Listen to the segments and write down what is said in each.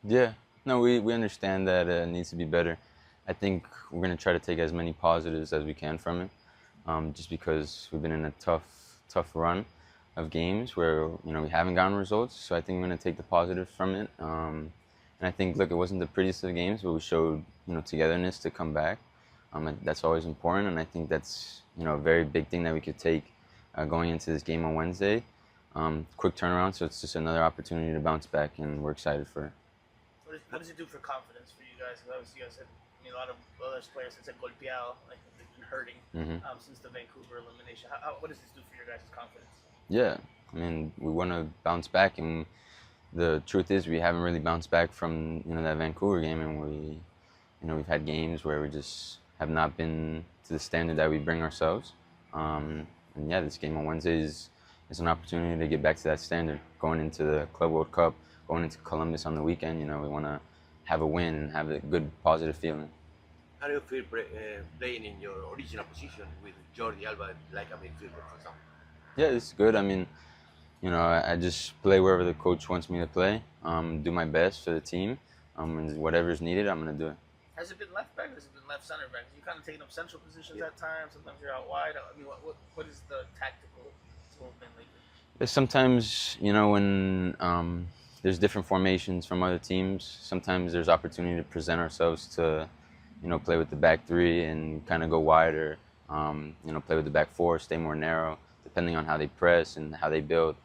Yeah, no, we understand that it needs to be better. I think we're going to try to take as many positives as we can from it, just because we've been in a tough run of games where we haven't gotten results. So I think we're going to take the positives from it. And I think, look, it wasn't the prettiest of games, but we showed togetherness to come back. And that's always important, and I think that's a very big thing that we could take going into this game on Wednesday. Quick turnaround, so it's just another opportunity to bounce back, and we're excited for it. What does it do for confidence for you guys? Because obviously you guys had, a lot of other players that said golpeado, like they've been hurting Hmm. since the Vancouver elimination. What does this do for your guys' confidence? Yeah, I mean, we want to bounce back, and the truth is we haven't really bounced back from that Vancouver game, and we've had games where we just have not been to the standard that we bring ourselves. And yeah, this game on Wednesday is an opportunity to get back to that standard. Going into the Club World Cup, going into Columbus on the weekend, we want to have a win and have a good positive feeling. How do you feel playing in your original position with Jordi Alba like a midfielder, for example? Yeah, it's good. I mean, I just play wherever the coach wants me to play. Do my best for the team. And whatever's needed, I'm gonna do it. Has it been left back or has it been left center back? You kind of taking up central positions at times. Sometimes you're out wide. I mean, what is the tactical movement lately? But sometimes, when there's different formations from other teams, sometimes there's opportunity to present ourselves to, play with the back three and kind of go wider. Play with the back four, stay more narrow, depending on how they press and how they build.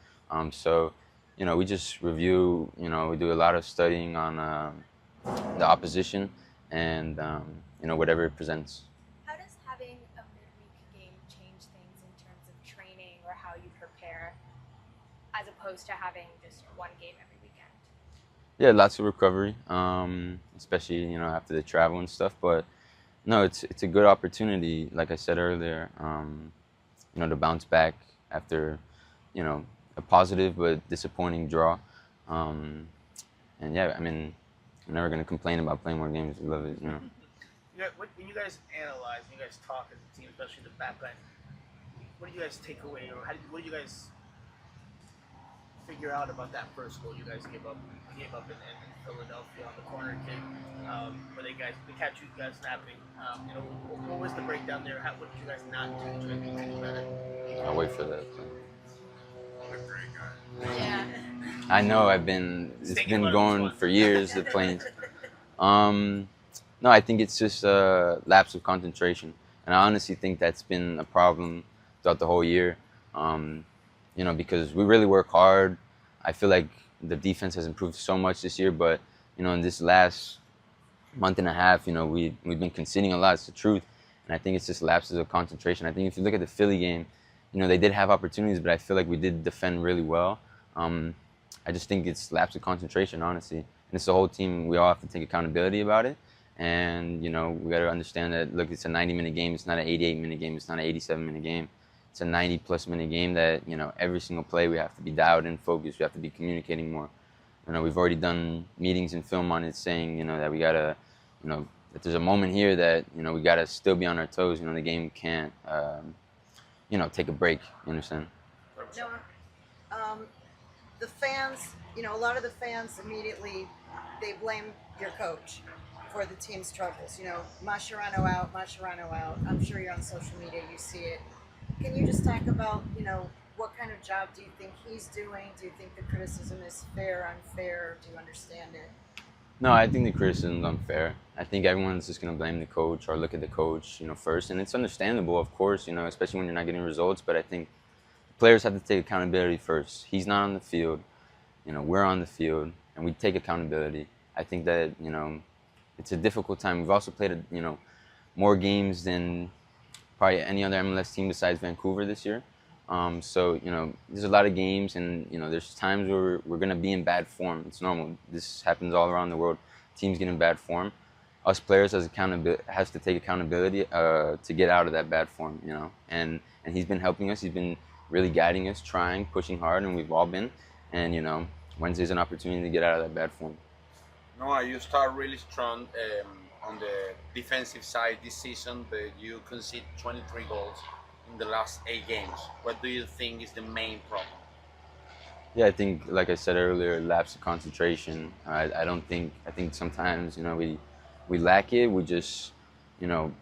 So, we just review. We do a lot of studying on the opposition and whatever it presents. How does having a midweek game change things in terms of training or how you prepare, as opposed to having just one game every weekend? Yeah, lots of recovery, especially after the travel and stuff. But no, it's a good opportunity, like I said earlier, to bounce back after a positive but disappointing draw. Um, and yeah, I mean, I'm never gonna complain about playing more games. We love it. When you guys analyze, when you guys talk as a team, especially the back line, what do you guys take away, or what do you guys figure out about that first goal you guys gave up? You gave up in Philadelphia on the corner kick, where they catch you guys snapping. What was the breakdown there? What did you guys not do to make it better? I'll wait for that. Yeah. I know it's been going for years. The planes. No, I think it's just a lapse of concentration, and I honestly think that's been a problem throughout the whole year. Um, because we really work hard. I feel like the defense has improved so much this year, but in this last month and a half, we've been conceding a lot. It's the truth, and I think it's just lapses of concentration. I think if you look at the Philly game, they did have opportunities, but I feel like we did defend really well. I just think it's lapse of concentration, honestly, and it's the whole team. We all have to take accountability about it, and we got to understand that. Look, it's a 90-minute game. It's not an 88-minute game. It's not an 87-minute game. It's a 90-plus minute game that every single play we have to be dialed in, focused. We have to be communicating more. We've already done meetings and film on it, saying that we gotta, that there's a moment here that we gotta still be on our toes. The game can't, take a break. You understand? No, the fans, a lot of the fans immediately, they blame your coach for the team's troubles. Mascherano out. I'm sure you're on social media, you see it. Can you just talk about, what kind of job do you think he's doing? Do you think the criticism is fair, unfair? Do you understand it? No, I think the criticism is unfair. I think everyone's just gonna blame the coach or look at the coach, first, and it's understandable, of course, especially when you're not getting results. But I think players have to take accountability first. He's not on the field, we're on the field, and we take accountability. I think that it's a difficult time. We've also played more games than probably any other MLS team besides Vancouver this year. So there's a lot of games, and there's times where we're gonna be in bad form. It's normal. This happens all around the world. Teams get in bad form. Us players has to take accountability to get out of that bad form. And he's been helping us. He's been really guiding us, trying, pushing hard, and we've all been. And Wednesday's an opportunity to get out of that bad form. No, you start really strong on the defensive side this season, but you concede 23 goals in the last 8 games. What do you think is the main problem? Yeah, I think, like I said earlier, lapse of concentration. I don't think. I think sometimes we lack it. We just you know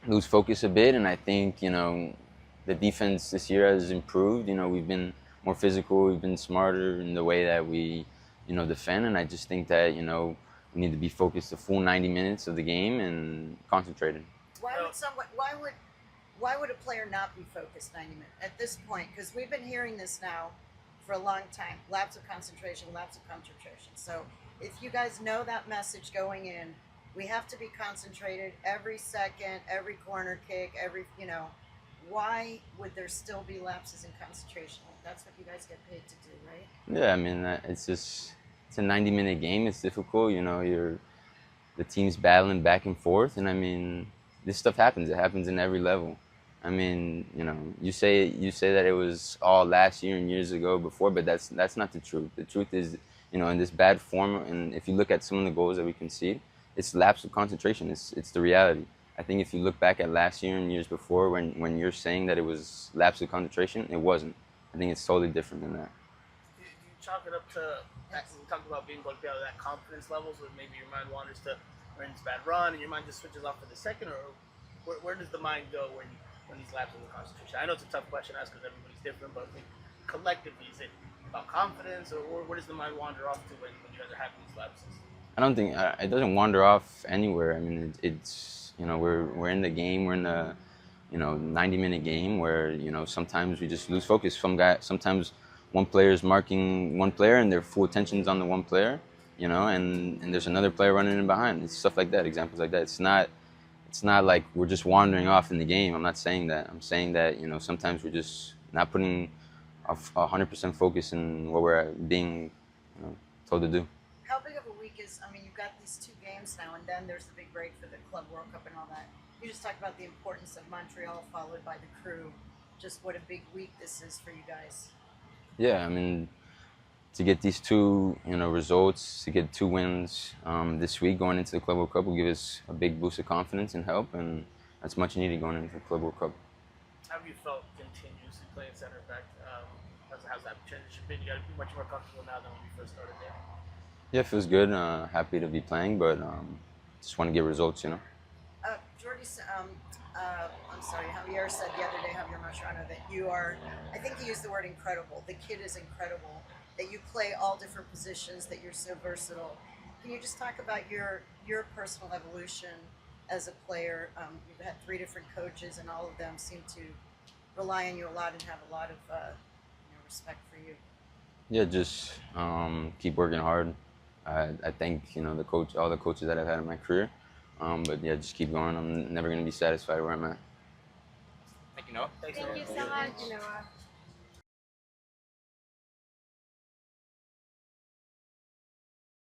lose focus a bit, and I think the defense this year has improved. We've been more physical. We've been smarter in the way that we defend, and I just think that we need to be focused the full 90 minutes of the game and concentrated. Why would a player not be focused 90 minutes at this point? Because we've been hearing this now for a long time. Lapse of concentration, lapse of concentration. So if you guys know that message going in, we have to be concentrated every second, every corner kick, why would there still be lapses in concentration? That's what you guys get paid to do, right? Yeah, I mean it's a 90-minute game. It's difficult. The team's battling back and forth, and I mean this stuff happens. It happens in every level. I mean, you say that it was all last year and years ago before, but that's not the truth. The truth is, in this bad form, and if you look at some of the goals that we concede, it's lapse of concentration. It's the reality. I think if you look back at last year and years before, when you're saying that it was lapse of concentration, it wasn't. I think it's totally different than that. Do you chalk it up to that? We talked about being golpeado, that confidence levels, where maybe your mind wanders to we're in this bad run, and your mind just switches off for the second, or where does the mind go when these lapses of concentration? I know it's a tough question to ask because everybody's different, but I think collectively, is it about confidence, or where does the mind wander off to when you guys are having these lapses? I don't think it doesn't wander off anywhere. I mean, it's we're in the game. We're in the 90-minute game where sometimes we just lose focus. Sometimes one player is marking one player and their full attention's on the one player, and there's another player running in behind. It's stuff like that, examples like that. It's not like we're just wandering off in the game. I'm not saying that. I'm saying that sometimes we're just not putting 100% focus in what we're being told to do. How big of a week is? I mean, you've got these 2 games now, and then there's the big break for the Club World Cup and all that. You just talked about the importance of Montreal followed by the Crew. Just what a big week this is for you guys. Yeah, I mean, to get these 2 results, to get 2 wins this week going into the Club World Cup will give us a big boost of confidence and help, and that's much needed going into the Club World Cup. How have you felt continuously playing center back? How's that transition been? You got to be much more comfortable now than when you first started there. Yeah, it feels good. Happy to be playing, but just want to get results, Jordi, I'm sorry, Javier said the other day, Javier Mascherano, that you are, I think he used the word incredible. The kid is incredible, that you play all different positions, that you're so versatile. Can you just talk about your personal evolution as a player? You've had 3 different coaches, and all of them seem to rely on you a lot and have a lot of respect for you. Yeah, just keep working hard. I thank all the coaches that I've had in my career. But yeah, just keep going. I'm never going to be satisfied where I'm at. Thank you, Noah. Thank you so much, Noah.